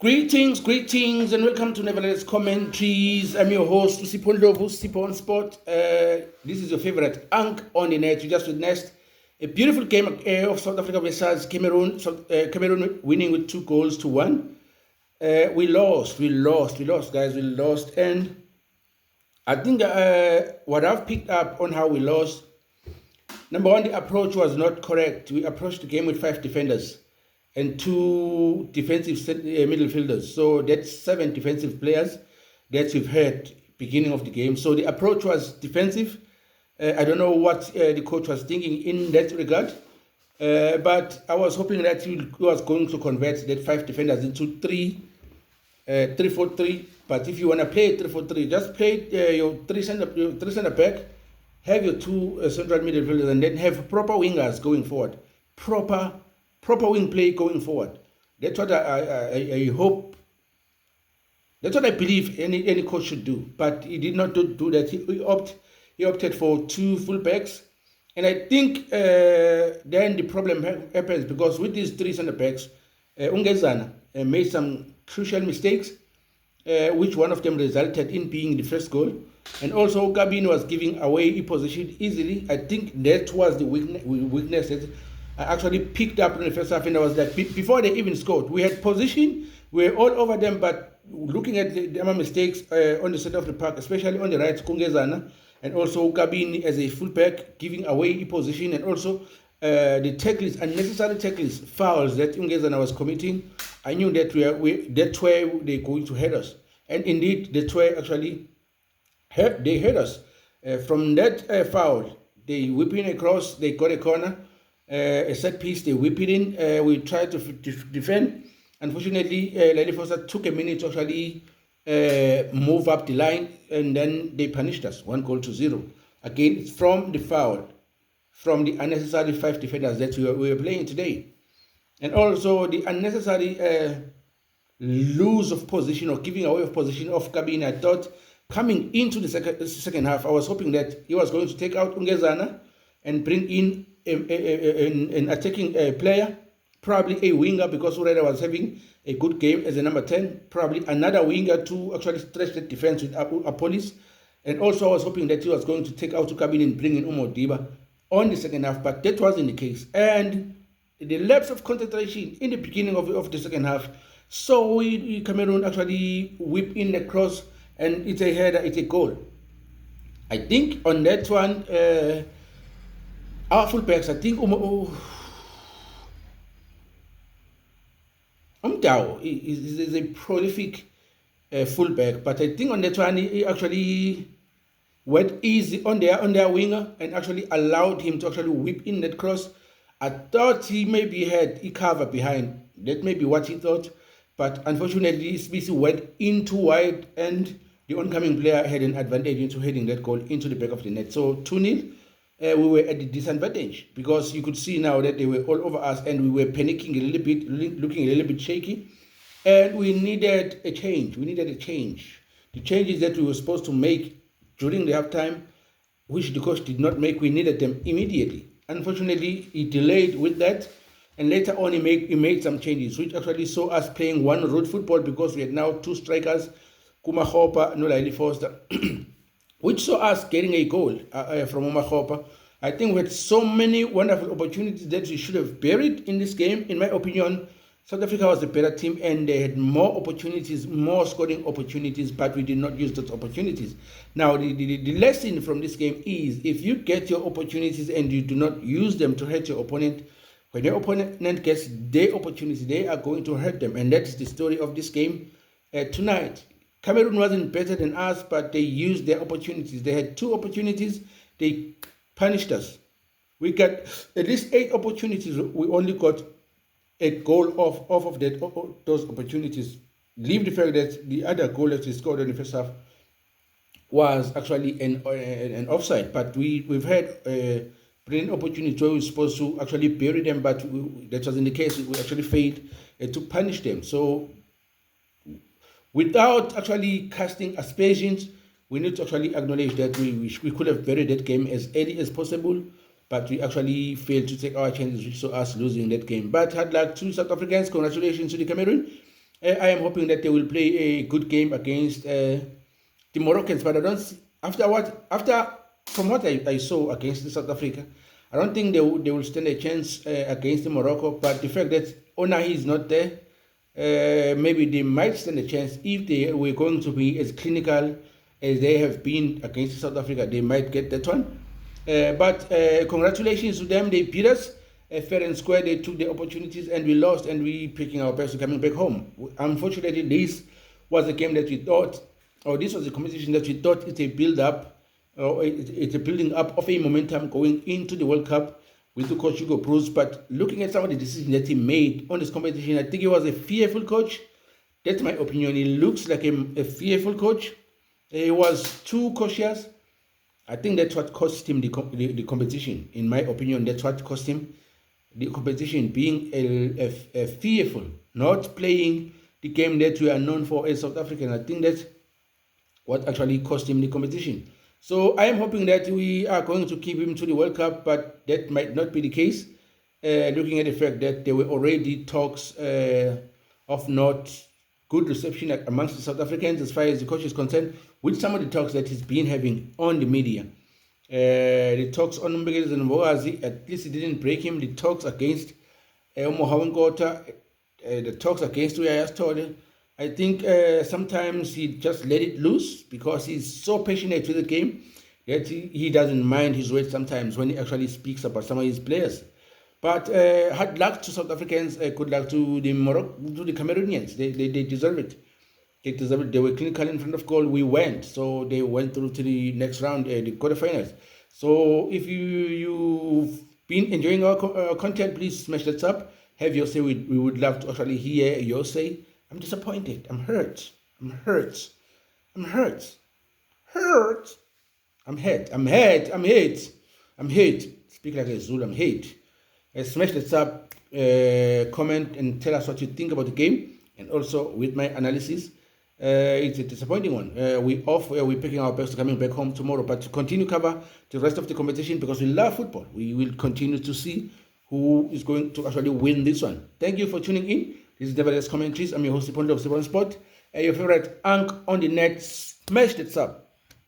Greetings, and welcome to Nevertheless Commentaries. I'm your host, Usipho Ndlovu, Usipho on Sport. This is your favorite Ank on the net. You just witnessed a beautiful game of South Africa versus Cameroon. Cameroon winning with 2-1. We lost, guys. We lost. And I think what I've picked up on how we lost, number one, the approach was not correct. We approached the game with 5 defenders and 2 defensive middle fielders. So that's 7 defensive players that we've had beginning of the game. So the approach was defensive. I don't know what the coach was thinking in that regard. But I was hoping that he was going to convert that 5 defenders into 3-4-3. But if you want to play 3-4-3, just play your 3 center back, have your 2 central midfielders, and then have proper wingers going forward. Proper wing play going forward. That's what I hope. That's what I believe any coach should do. But he did not do that. He opted for 2 fullbacks, and I think then the problem happens because with these 3 centre backs, Ungezana made some crucial mistakes, which one of them resulted in being the first goal, and also Gabin was giving away position easily. I think that was the weakness that I actually picked up in the first half, and I was like, before they even scored, we had position, we were all over them, but looking at the mistakes on the center of the park, especially on the right, Kungezana, and also Kabini as a fullback, giving away position, and also the tackles, unnecessary tackles, fouls that Kungezana was committing. I knew that that's where they're going to hurt us, and indeed that's where actually they hurt us. From that foul, they whipping across, they got a corner. A set piece, they whip it in. We tried to defend. Unfortunately, Lady Foster took a minute to actually move up the line, and then they punished us 1-0. Again, it's from the foul, from the unnecessary 5 defenders that we were playing today, and also the unnecessary lose of position or giving away of position of Kabini. I thought coming into the second half, I was hoping that he was going to take out Ungezana and bring in an attacking player, probably a winger, because Ureda was having a good game as a number 10, probably another winger to actually stretch the defense with Apolis. And also I was hoping that he was going to take out Kabini and bring in Umodiba on the second half, but that wasn't the case. And the lapse of concentration in the beginning of the second half, so Cameroon actually whip in the cross, and it's a header, it's a goal. I think on that one, our fullbacks, I think Umdao is a prolific fullback, but I think on that one he actually went easy on their winger and actually allowed him to actually whip in that cross. I thought he maybe had a cover behind. That may be what he thought, but unfortunately Smith went in too wide, and the oncoming player had an advantage into heading that goal into the back of the net. So 2-0. We were at a disadvantage because you could see now that they were all over us, and we were panicking a little bit, looking a little bit shaky, and we needed a change. The changes that we were supposed to make during the halftime, which the coach did not make, we needed them immediately. Unfortunately, he delayed with that, and later on he made some changes, which actually saw us playing one road football because we had now 2 strikers, Kumahopa, Nolaili Foster, which saw us getting a goal from Umahopa. I think we had so many wonderful opportunities that we should have buried in this game. In my opinion, South Africa was a better team, and they had more opportunities, more scoring opportunities, but we did not use those opportunities. Now, the lesson from this game is, if you get your opportunities and you do not use them to hurt your opponent, when your opponent gets their opportunity, they are going to hurt them. And that's the story of this game tonight. Cameroon wasn't better than us, but they used their opportunities. They had 2 opportunities. They punished us. We got at least 8 opportunities. We only got a goal off of those opportunities. Leave the fact that the other goal that we scored in the first half was actually an offside. But we've had brilliant opportunities where we were supposed to actually bury them, but that wasn't the case. We actually failed to punish them. So without actually casting aspersions, we need to actually acknowledge that we could have buried that game as early as possible, but we actually failed to take our chances, which saw us losing that game. But hard luck to South Africans. Congratulations to the Cameroon. I am hoping that they will play a good game against the Moroccans, but I don't see, from what I saw against South Africa, I don't think they will stand a chance against Morocco. But the fact that Onahi is not there, maybe they might stand a chance if they were going to be as clinical as they have been against South Africa. They might get that one. But congratulations to them. They beat us fair and square. They took the opportunities and we lost, and we picking our best coming back home. Unfortunately, this was a game that we thought, or this was a competition that we thought it's a build-up, or it's a building up of a momentum going into the World Cup with the coach Hugo Bruce. But looking at some of the decisions that he made on this competition, I think he was a fearful coach. That's my opinion. He looks like a fearful coach. He was too cautious. I think that's what cost him the competition. In my opinion, that's what cost him the competition, being a fearful, not playing the game that we are known for as South African. I think that's what actually cost him the competition. So I am hoping that we are going to keep him to the World Cup, but that might not be the case, looking at the fact that there were already talks of not good reception amongst the South Africans as far as the coach is concerned, with some of the talks that he's been having on the media. The talks on Mbekezi and Mbogazi, at least it didn't break him. The talks against Quater, the talks against Uyaya Stole, I think sometimes he just let it loose because he's so passionate with the game that he doesn't mind his words sometimes when he actually speaks about some of his players. But hard luck to South Africans, good luck to the Cameroonians. They deserve it. They deserve it. They were clinical in front of goal. We went, so they went through to the next round, the quarterfinals. So if you've been enjoying our content, please smash that up. Have your say. We would love to actually hear your say. I'm disappointed. I'm hurt. I'm hurt. I'm hurt. Hurt. I'm hurt. I'm hurt. I'm hurt. I'm hurt. Speak like a Zulu. I'm hurt. Smash that up, comment and tell us what you think about the game, and also with my analysis. It's a disappointing one. We're picking our best coming back home tomorrow, but to continue cover the rest of the competition because we love football. We will continue to see who is going to actually win this one. Thank you for tuning in. This is Nevertheless Commentaries. I'm your host, Ponto of Sport, your favorite Ank on the net. Smash that sub.